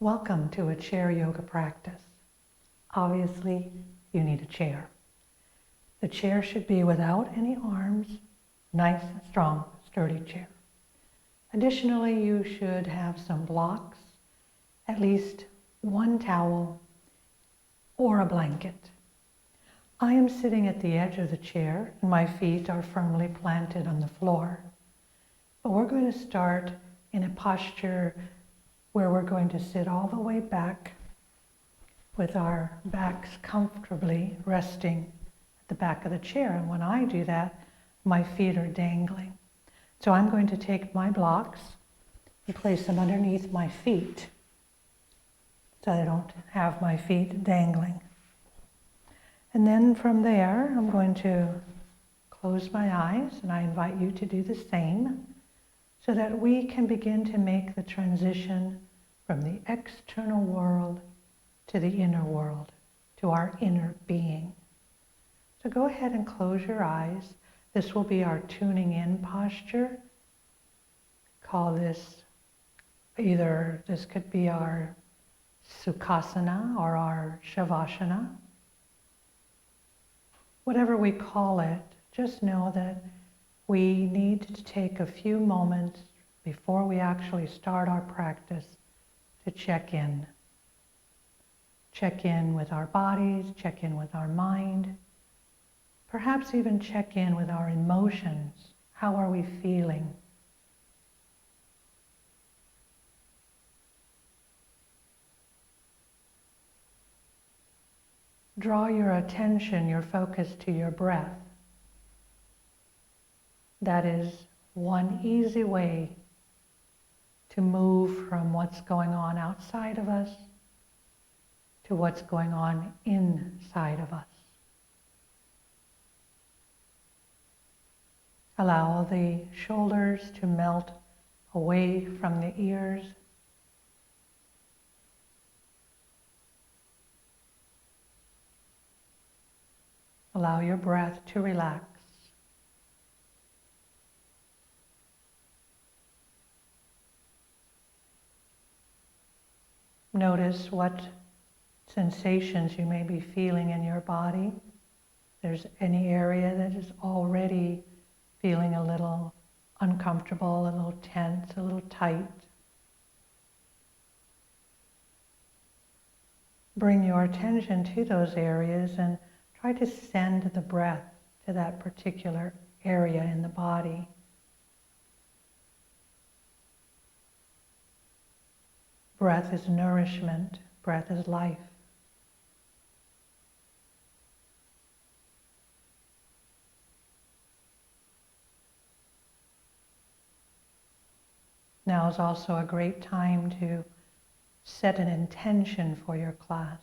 Welcome to a chair yoga practice. Obviously, you need a chair. The chair should be without any arms, nice, strong, sturdy chair. Additionally, you should have some blocks, at least one towel or a blanket. I am sitting at the edge of the chair and my feet are firmly planted on the floor. But we're going to start in a posture where we're going to sit all the way back with our backs comfortably resting at the back of the chair. And when I do that, my feet are dangling. So I'm going to take my blocks and place them underneath my feet so I don't have my feet dangling. And then from there, I'm going to close my eyes, and I invite you to do the same so that we can begin to make the transition from the external world to the inner world, to our inner being. So go ahead and close your eyes. This will be our tuning in posture. Call this this could be our Sukhasana or our Shavasana. Whatever we call it, just know that we need to take a few moments before we actually start our practice to check in. Check in with our bodies, check in with our mind, perhaps even check in with our emotions. How are we feeling? Draw your attention, your focus to your breath. That is one easy way to move from what's going on outside of us to what's going on inside of us. Allow the shoulders to melt away from the ears. Allow your breath to relax. Notice what sensations you may be feeling in your body. If there's any area that is already feeling a little uncomfortable, a little tense, a little tight, bring your attention to those areas and try to send the breath to that particular area in the body. Breath is nourishment. Breath is life. Now is also a great time to set an intention for your class.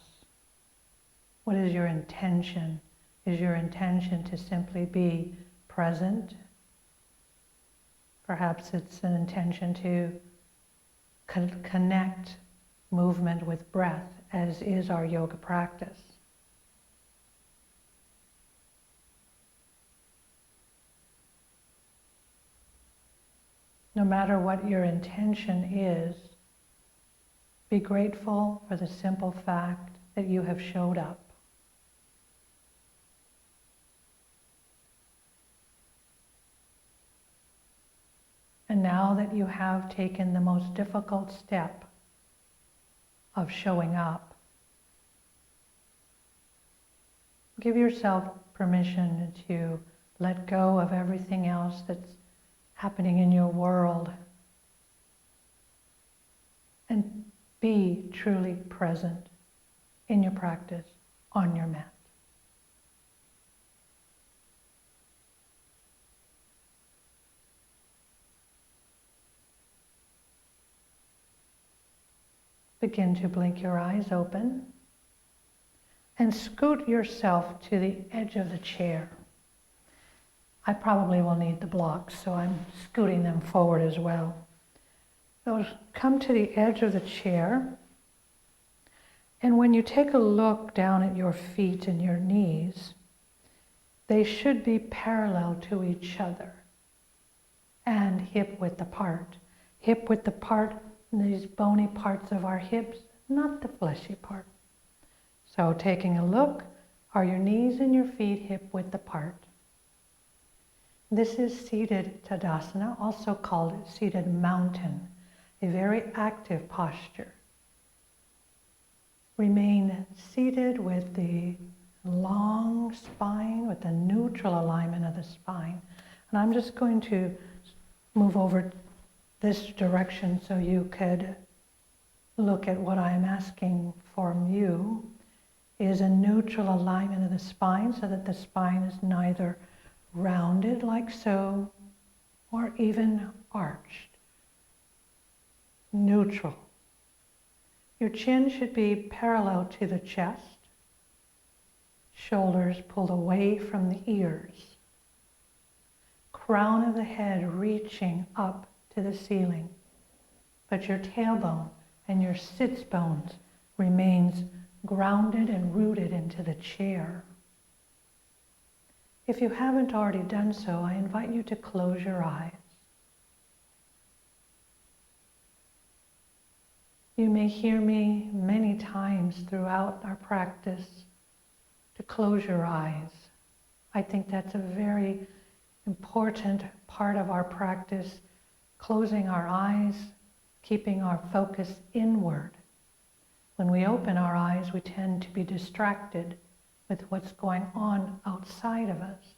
What is your intention? Is your intention to simply be present? Perhaps it's an intention to connect movement with breath, as is our yoga practice. No matter what your intention is, be grateful for the simple fact that you have showed up. And now that you have taken the most difficult step of showing up, give yourself permission to let go of everything else that's happening in your world and be truly present in your practice, on your mat. Begin to blink your eyes open and scoot yourself to the edge of the chair. I probably will need the blocks, so I'm scooting them forward as well. So come to the edge of the chair, and when you take a look down at your feet and your knees, they should be parallel to each other and hip width apart. Hip width apart these bony parts of our hips, not the fleshy part. So taking a look, are your knees and your feet hip width apart? This is seated Tadasana, also called seated mountain, a very active posture. Remain seated with the long spine, with the neutral alignment of the spine. And I'm just going to move over this direction so you could look at what I'm asking from you is a neutral alignment of the spine so that the spine is neither rounded like so or even arched. Neutral. Your chin should be parallel to the chest. Shoulders pulled away from the ears. Crown of the head reaching up to the ceiling. But your tailbone and your sits bones remains grounded and rooted into the chair. If you haven't already done so, I invite you to close your eyes. You may hear me many times throughout our practice to close your eyes. I think that's a very important part of our practice, closing our eyes, keeping our focus inward. When we open our eyes, we tend to be distracted with what's going on outside of us.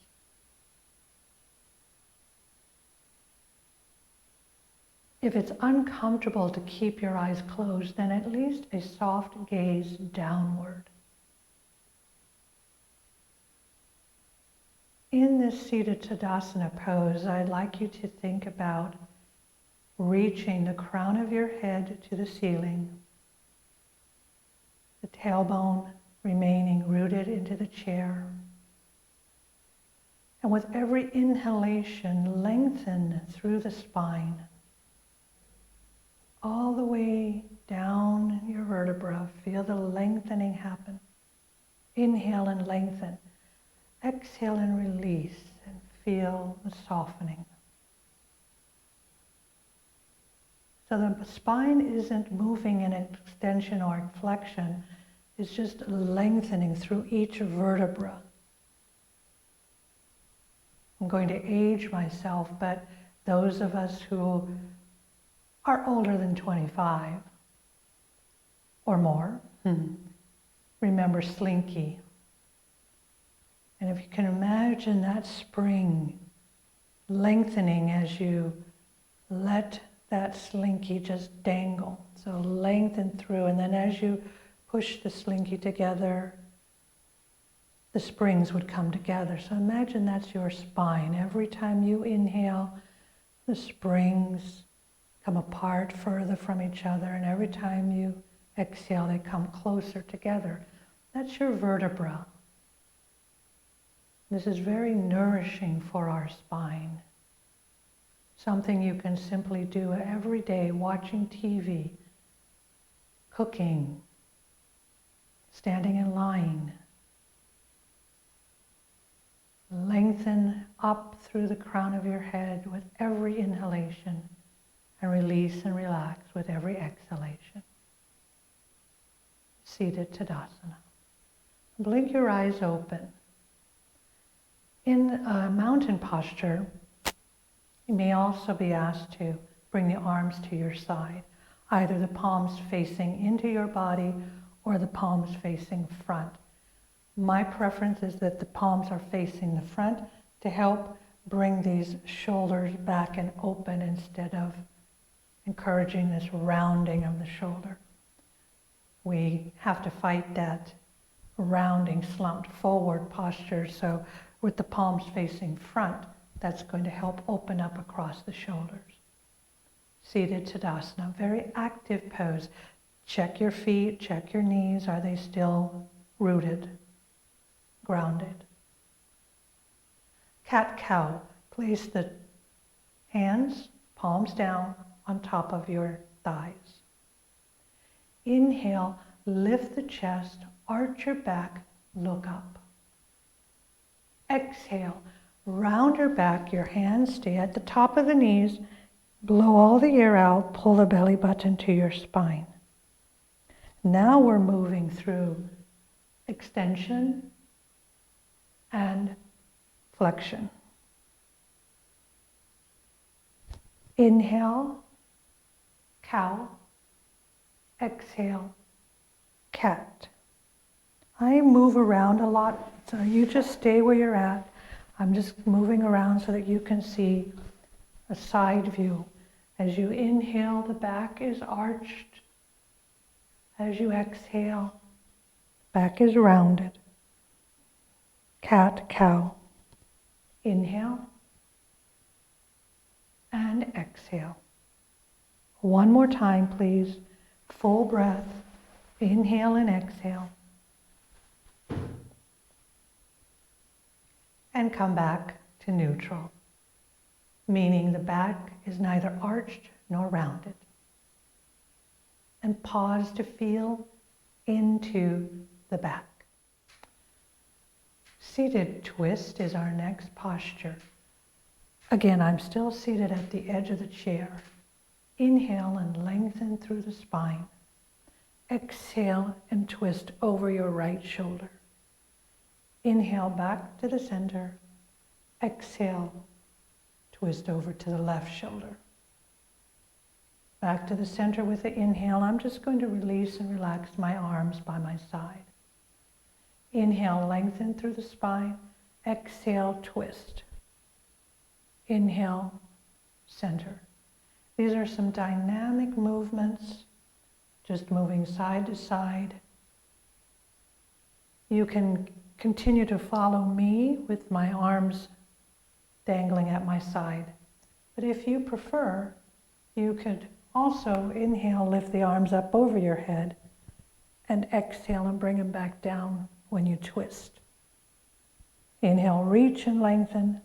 If it's uncomfortable to keep your eyes closed, then at least a soft gaze downward. In this seated Tadasana pose, I'd like you to think about reaching the crown of your head to the ceiling, the tailbone remaining rooted into the chair. And with every inhalation, lengthen through the spine, all the way down your vertebra. Feel the lengthening happen. Inhale and lengthen. Exhale and release, and feel the softening. So the spine isn't moving in extension or flexion, it's just lengthening through each vertebra. I'm going to age myself, but those of us who are older than 25 or more, remember Slinky. And if you can imagine that spring lengthening as you let that slinky just dangle. So lengthen through, and then as you push the slinky together, the springs would come together. So imagine that's your spine. Every time you inhale, the springs come apart further from each other, and every time you exhale, they come closer together. That's your vertebra. This is very nourishing for our spine. Something you can simply do every day, watching TV, cooking, standing in line. Lengthen up through the crown of your head with every inhalation, and release and relax with every exhalation. Seated Tadasana. Blink your eyes open. In a mountain posture, you may also be asked to bring the arms to your side, either the palms facing into your body or the palms facing front. My preference is that the palms are facing the front to help bring these shoulders back and open instead of encouraging this rounding of the shoulder. We have to fight that rounding, slumped forward posture, so with the palms facing front, that's going to help open up across the shoulders. Seated Tadasana, very active pose. Check your feet, check your knees. Are they still rooted, grounded? Cat-cow, place the hands, palms down, on top of your thighs. Inhale, lift the chest, arch your back, look up. Exhale, round your back, your hands stay at the top of the knees, Blow all the air out, pull the belly button to your spine. Now we're moving through extension and flexion. Inhale, cow. Exhale, cat. I move around a lot, so you just stay where you're at. I'm just moving around so that you can see a side view. As you inhale, the back is arched. As you exhale, back is rounded. Cat, cow. Inhale and exhale. One more time, please. Full breath. Inhale and exhale. And come back to neutral, meaning the back is neither arched nor rounded. And pause to feel into the back. Seated twist is our next posture. Again, I'm still seated at the edge of the chair. Inhale and lengthen through the spine. Exhale and twist over your right shoulder. Inhale back to the center. Exhale, twist over to the left shoulder. Back to the center with the inhale. I'm just going to release and relax my arms by my side. Inhale, lengthen through the spine. Exhale, twist. Inhale, center. These are some dynamic movements, just moving side to side. You can continue to follow me with my arms dangling at my side. But if you prefer, you could also inhale, lift the arms up over your head, and exhale and bring them back down when you twist. Inhale, reach and lengthen.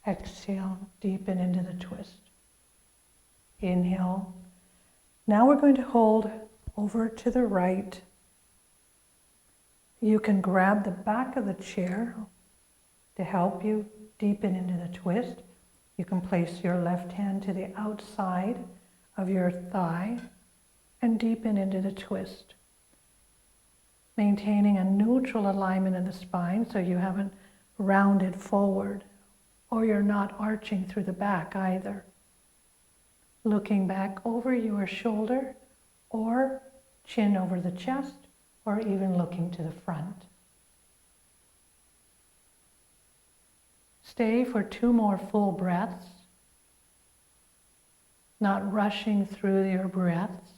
Exhale, deepen into the twist. Inhale. Now we're going to hold over to the right. You can grab the back of the chair to help you deepen into the twist. You can place your left hand to the outside of your thigh and deepen into the twist. Maintaining a neutral alignment of the spine so you haven't rounded forward or you're not arching through the back either. Looking back over your shoulder or chin over the chest or even looking to the front. Stay for 2 more full breaths, not rushing through your breaths.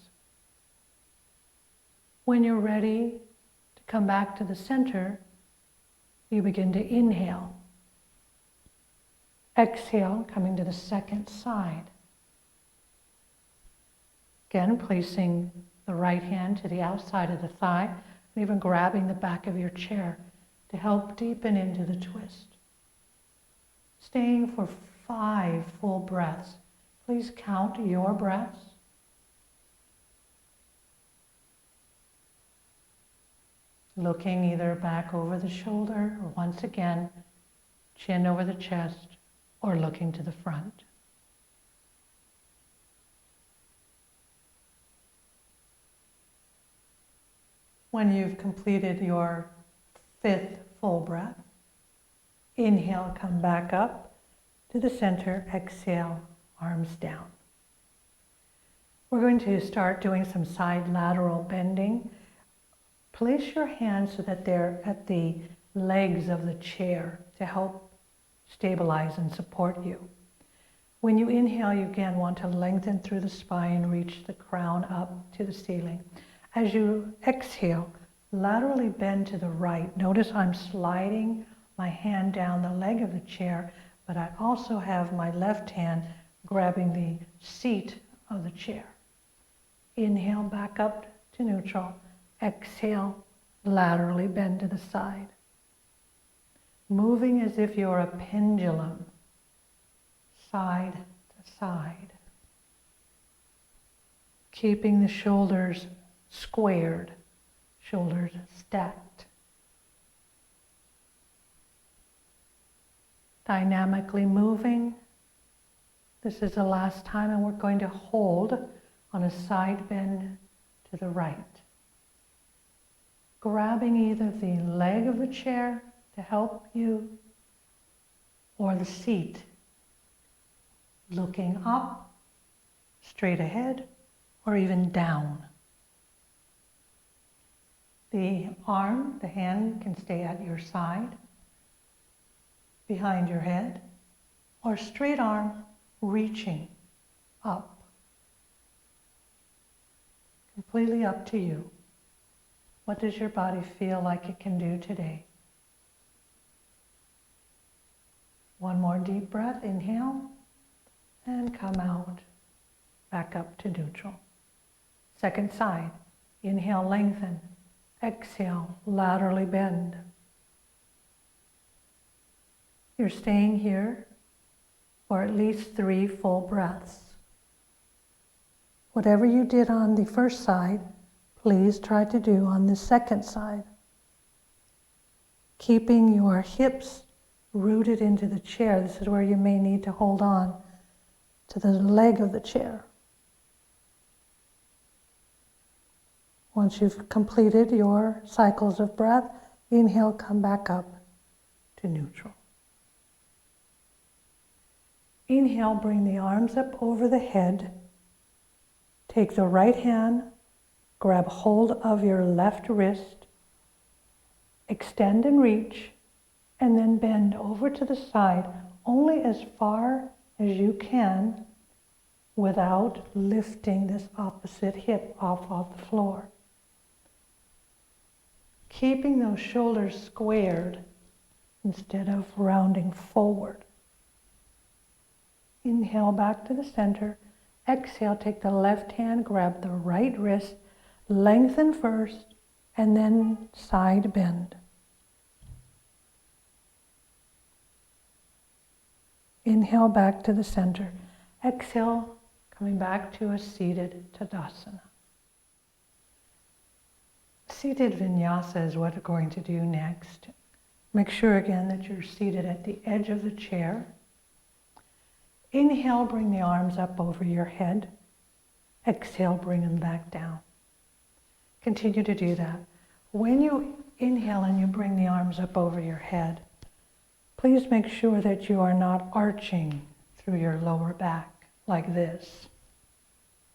When you're ready to come back to the center, you begin to inhale. Exhale, coming to the second side. Again, placing the right hand to the outside of the thigh, and even grabbing the back of your chair to help deepen into the twist. Staying for 5 full breaths. Please count your breaths. Looking either back over the shoulder or once again, chin over the chest or looking to the front. When you've completed your 5th full breath, inhale, come back up to the center, exhale, arms down. We're going to start doing some side lateral bending. Place your hands so that they're at the legs of the chair to help stabilize and support you. When you inhale, you again want to lengthen through the spine, reach the crown up to the ceiling. As you exhale, laterally bend to the right. Notice I'm sliding my hand down the leg of the chair, but I also have my left hand grabbing the seat of the chair. Inhale, back up to neutral. Exhale, laterally bend to the side. Moving as if you're a pendulum, side to side. Keeping the shoulders squared, shoulders stacked. Dynamically moving This is the last time, and we're going to hold on a side bend to the right. Grabbing either the leg of the chair to help you or the seat. Looking up, straight ahead, or even down. The arm, the hand can stay at your side, behind your head, or straight arm reaching up. Completely up to you. What does your body feel like it can do today? One more deep breath, inhale, and come out, back up to neutral. Second side, inhale, lengthen. Exhale, laterally bend. You're staying here for at least 3 full breaths. Whatever you did on the first side, please try to do on the second side. Keeping your hips rooted into the chair. This is where you may need to hold on to the leg of the chair. Once you've completed your cycles of breath, inhale, come back up to neutral. Inhale, bring the arms up over the head. Take the right hand, grab hold of your left wrist, extend and reach, and then bend over to the side only as far as you can without lifting this opposite hip off of the floor. Keeping those shoulders squared instead of rounding forward. Inhale back to the center. Exhale, take the left hand, grab the right wrist, lengthen first, and then side bend. Inhale back to the center. Exhale, coming back to a seated Tadasana. Seated vinyasa is what we're going to do next. Make sure again that you're seated at the edge of the chair. Inhale, bring the arms up over your head. Exhale, bring them back down. Continue to do that. When you inhale and you bring the arms up over your head, please make sure that you are not arching through your lower back like this,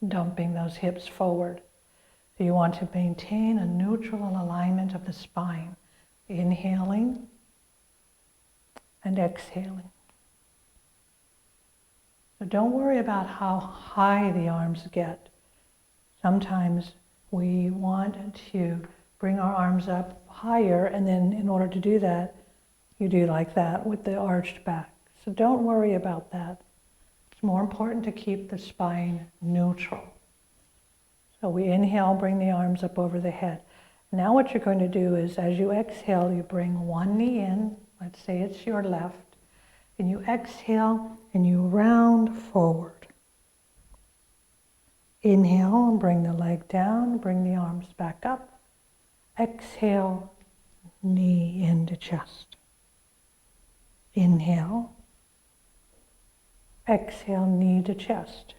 dumping those hips forward. You want to maintain a neutral alignment of the spine, inhaling and exhaling. So don't worry about how high the arms get. Sometimes we want to bring our arms up higher, and then in order to do that, you do like that with the arched back. So don't worry about that. It's more important to keep the spine neutral. So we inhale, bring the arms up over the head. Now what you're going to do is, as you exhale, you bring one knee in. Let's say it's your left. And you exhale and you round forward. Inhale and bring the leg down, bring the arms back up. Exhale, knee into chest. Inhale. Exhale, knee to chest.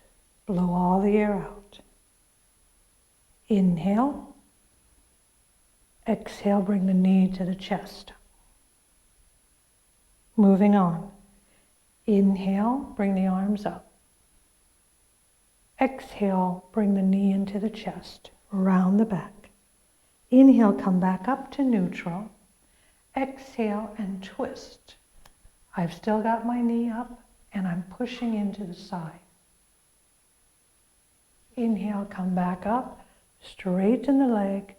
Blow all the air out. Inhale. Exhale, bring the knee to the chest. Moving on. Inhale, bring the arms up. Exhale, bring the knee into the chest, round the back. Inhale, come back up to neutral. Exhale and twist. I've still got my knee up and I'm pushing into the side. Inhale, come back up, straighten the leg.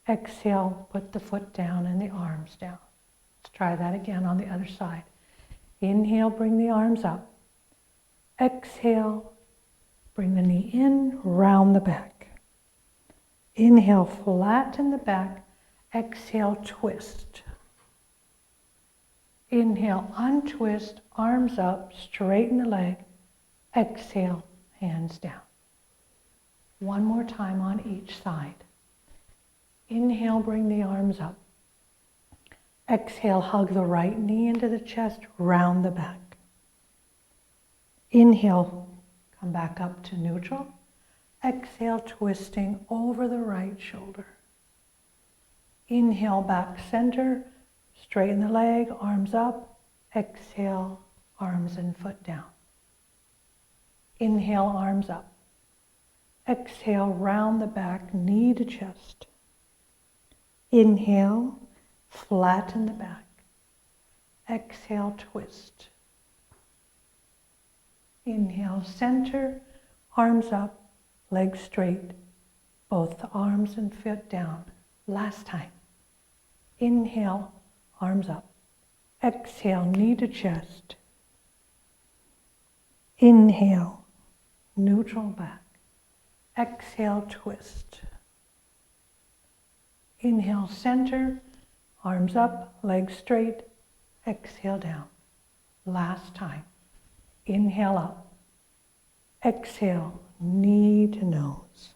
Exhale, put the foot down and the arms down. Let's try that again on the other side. Inhale, bring the arms up. Exhale, bring the knee in, round the back. Inhale, flatten the back. Exhale, twist. Inhale, untwist, arms up, straighten the leg. Exhale, hands down. One more time on each side. Inhale, bring the arms up. Exhale, hug the right knee into the chest, round the back. Inhale, come back up to neutral. Exhale, twisting over the right shoulder. Inhale, back center, straighten the leg, arms up. Exhale, arms and foot down. Inhale, arms up. Exhale, round the back, knee to chest. Inhale, flatten the back. Exhale, twist. Inhale, center, arms up, legs straight, both the arms and foot down. Last time. Inhale, arms up. Exhale, knee to chest. Inhale, neutral back. Exhale, twist. Inhale, center, arms up, legs straight. Exhale, down. Last time. Inhale up. Exhale, knee to nose.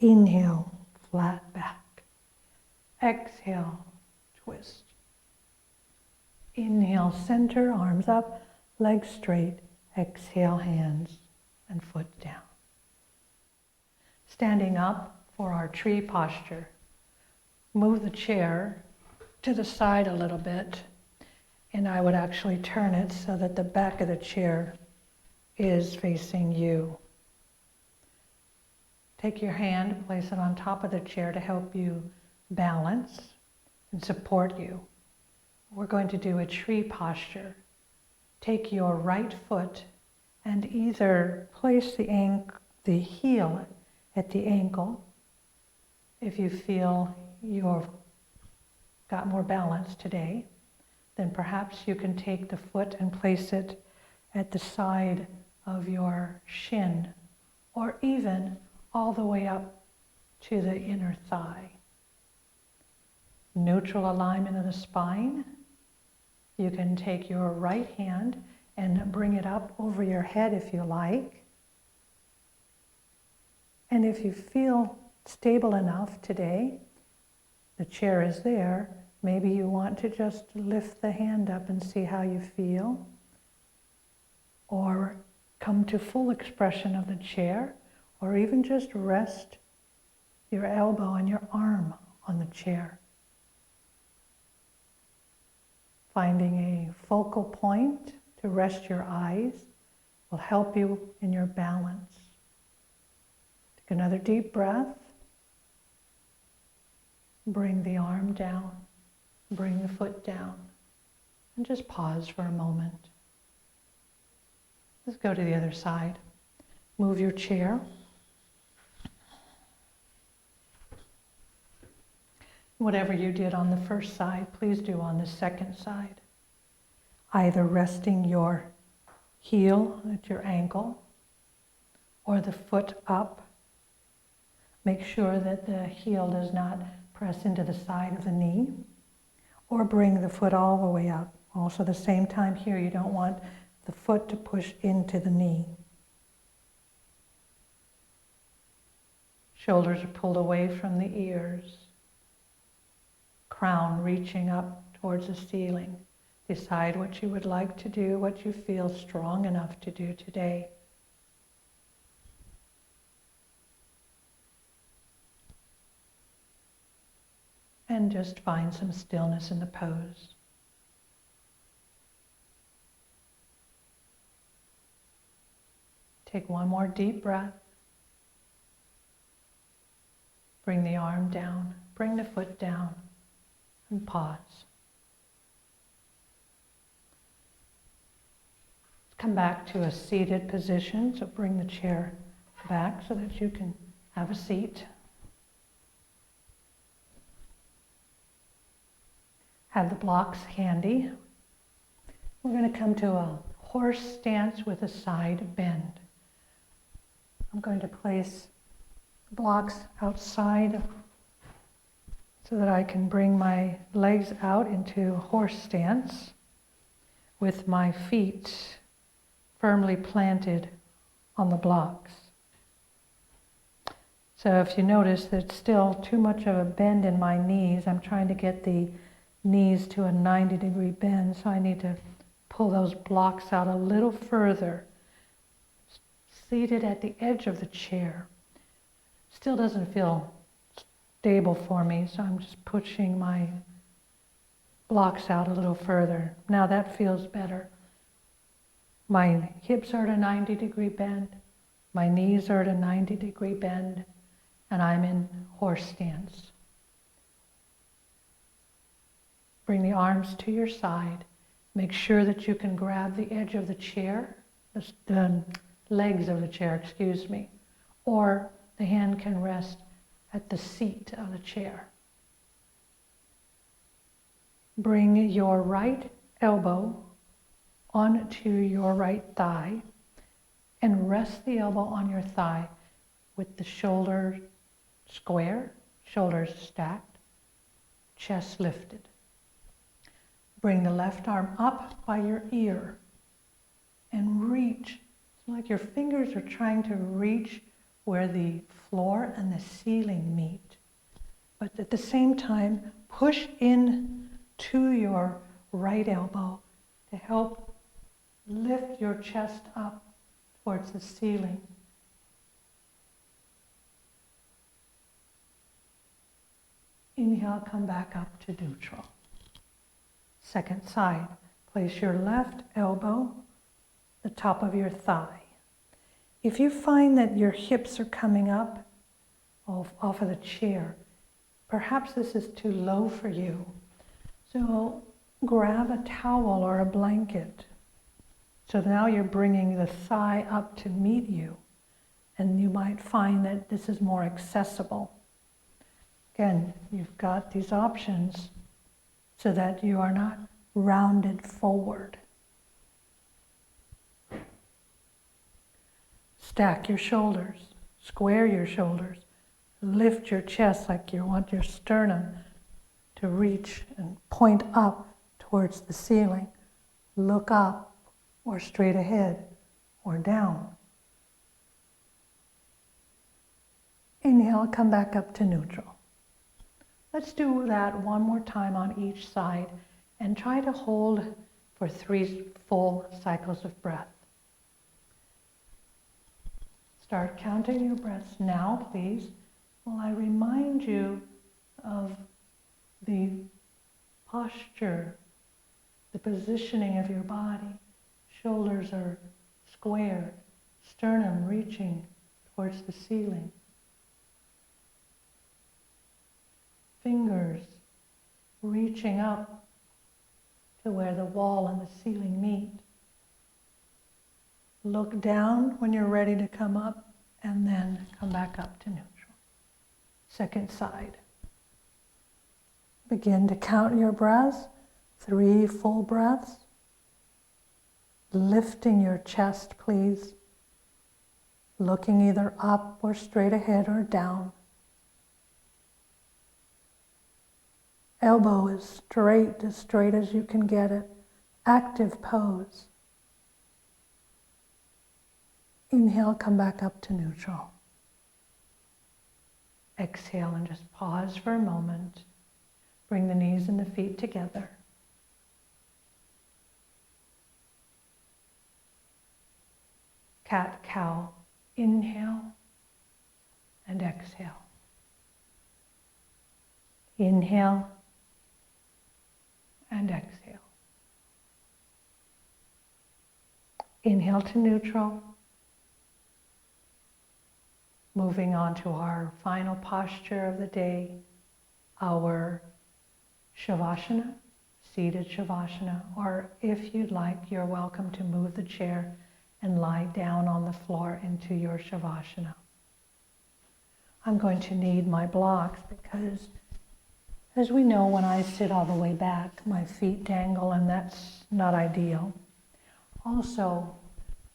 Inhale, flat back. Exhale, twist. Inhale, center, arms up, legs straight. Exhale, hands and foot down. Standing up for our tree posture. Move the chair to the side a little bit, and I would actually turn it so that the back of the chair is facing you. Take your hand, place it on top of the chair to help you balance and support you. We're going to do a tree posture. Take your right foot and either place the heel at the ankle. If you feel you've got more balance today, then perhaps you can take the foot and place it at the side of your shin, or even all the way up to the inner thigh. Neutral alignment of the spine. You can take your right hand and bring it up over your head if you like. And if you feel stable enough today, the chair is there, maybe you want to just lift the hand up and see how you feel, or come to full expression of the chair, or even just rest your elbow and your arm on the chair. Finding a focal point to rest your eyes will help you in your balance. Take another deep breath. Bring the arm down, bring the foot down, and just pause for a moment. Let's go to the other side. Move your chair. Whatever you did on the first side, please do on the second side. Either resting your heel at your ankle or the foot up. Make sure that the heel does not press into the side of the knee, or bring the foot all the way up. Also, the same time here, you don't want the foot to push into the knee. Shoulders are pulled away from the ears. Crown reaching up towards the ceiling. Decide what you would like to do, what you feel strong enough to do today. And just find some stillness in the pose. Take one more deep breath. Bring the arm down, bring the foot down, and pause. Come back to a seated position, so bring the chair back so that you can have a seat. Have the blocks handy. We're going to come to a horse stance with a side bend. I'm going to place blocks outside so that I can bring my legs out into horse stance with my feet firmly planted on the blocks. So if you notice there's still too much of a bend in my knees, I'm trying to get the knees to a 90-degree bend, so I need to pull those blocks out a little further. Seated at the edge of the chair. Still doesn't feel stable for me, so I'm just pushing my blocks out a little further. Now that feels better. My hips are at a 90-degree bend. My knees are at a 90-degree bend, and I'm in horse stance. Bring the arms to your side. Make sure that you can grab the edge of the chair, the legs of the chair, excuse me, or the hand can rest at the seat of the chair. Bring your right elbow onto your right thigh and rest the elbow on your thigh with the shoulder square, shoulders stacked, chest lifted. Bring the left arm up by your ear and reach. It's like your fingers are trying to reach where the floor and the ceiling meet. But at the same time, push in to your right elbow to help lift your chest up towards the ceiling. Inhale, come back up to neutral. Second side, place your left elbow the top of your thigh. If you find that your hips are coming up off of the chair, perhaps this is too low for you. So grab a towel or a blanket. So now you're bringing the thigh up to meet you, and you might find that this is more accessible. Again, you've got these options so that you are not rounded forward. Stack your shoulders, square your shoulders, lift your chest like you want your sternum to reach and point up towards the ceiling. Look up or straight ahead or down. Inhale, come back up to neutral. Let's do that one more time on each side and try to hold for 3 full cycles of breath. Start counting your breaths now, please, while I remind you of the posture, the positioning of your body. Shoulders are squared, sternum reaching towards the ceiling. Fingers reaching up to where the wall and the ceiling meet. Look down when you're ready to come up, and then come back up to neutral. Second side. Begin to count your breaths, 3 full breaths. Lifting your chest, please. Looking either up or straight ahead or down. Elbow is straight as you can get it. Active pose. Inhale, come back up to neutral. Exhale and just pause for a moment. Bring the knees and the feet together. Cat, cow. Inhale and exhale. Inhale and exhale. Inhale to neutral. Moving on to our final posture of the day, our Shavasana, seated Shavasana, or if you'd like, you're welcome to move the chair and lie down on the floor into your Shavasana. I'm going to need my blocks because, as we know, when I sit all the way back, my feet dangle, and that's not ideal. Also,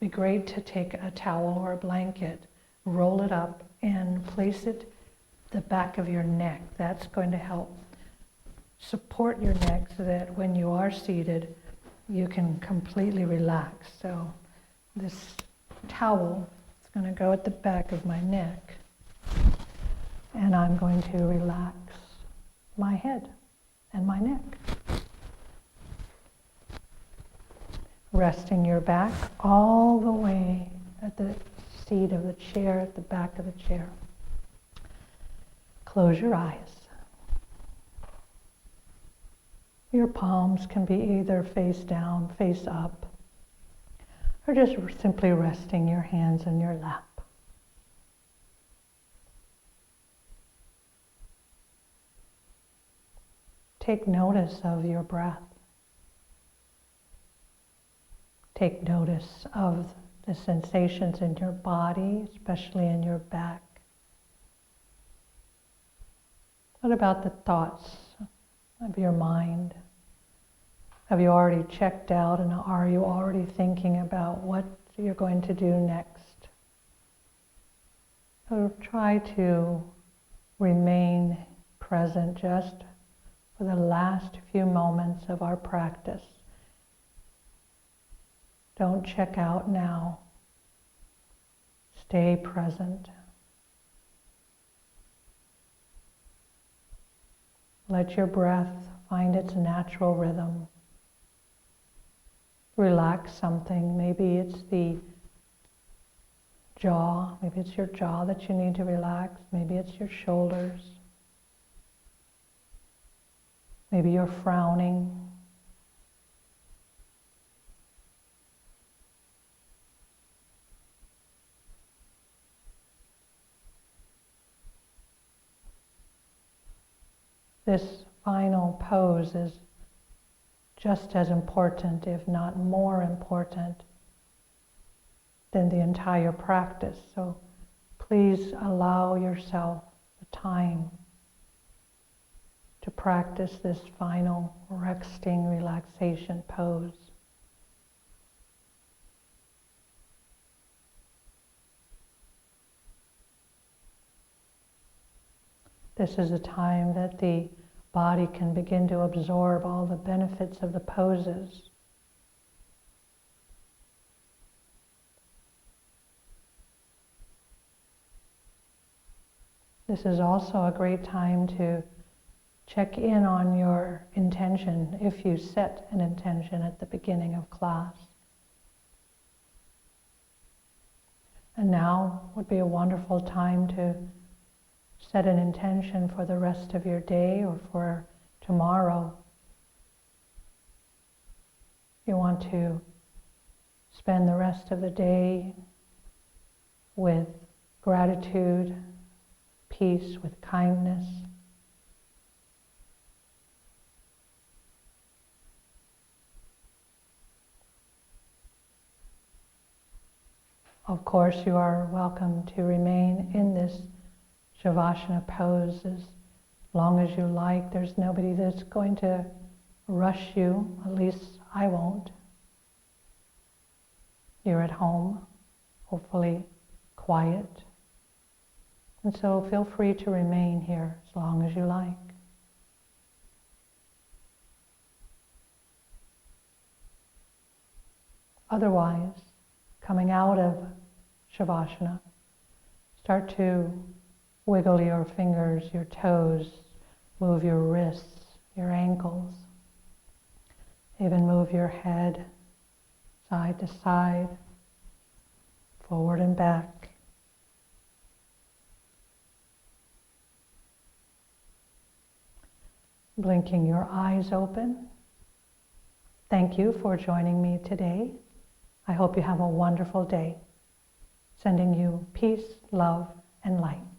it'd be great to take a towel or a blanket, roll it up, and place it the back of your neck. That's going to help support your neck so that when you are seated, you can completely relax. So this towel is going to go at the back of my neck, and I'm going to relax my head and my neck. resting your back all the way at the seat of the chair, at the back of the chair. Close your eyes. Your palms can be either face down, face up, or just simply resting your hands in your lap. Take notice of your breath. Take notice of the sensations in your body, especially in your back. What about the thoughts of your mind? Have you already checked out, and are you already thinking about what you're going to do next? So try to remain present just for the last few moments of our practice. Don't check out now. Stay present. Let your breath find its natural rhythm. Relax something. Maybe it's the jaw. Maybe it's your jaw that you need to relax. Maybe it's your shoulders. Maybe you're frowning. This final pose is just as important, if not more important, than the entire practice. So please allow yourself the time to practice this final resting relaxation pose. This is a time that the body can begin to absorb all the benefits of the poses. This is also a great time to check in on your intention, if you set an intention at the beginning of class. And now would be a wonderful time to set an intention for the rest of your day or for tomorrow. You want to spend the rest of the day with gratitude, peace, with kindness. Of course, you are welcome to remain in this Shavasana pose as long as you like. There's nobody that's going to rush you, at least I won't. You're at home, hopefully quiet. And so feel free to remain here as long as you like. Otherwise, coming out of Shavasana, start to wiggle your fingers, your toes, move your wrists, your ankles. Even move your head side to side, forward and back. Blinking your eyes open. Thank you for joining me today. I hope you have a wonderful day. Sending you peace, love, and light.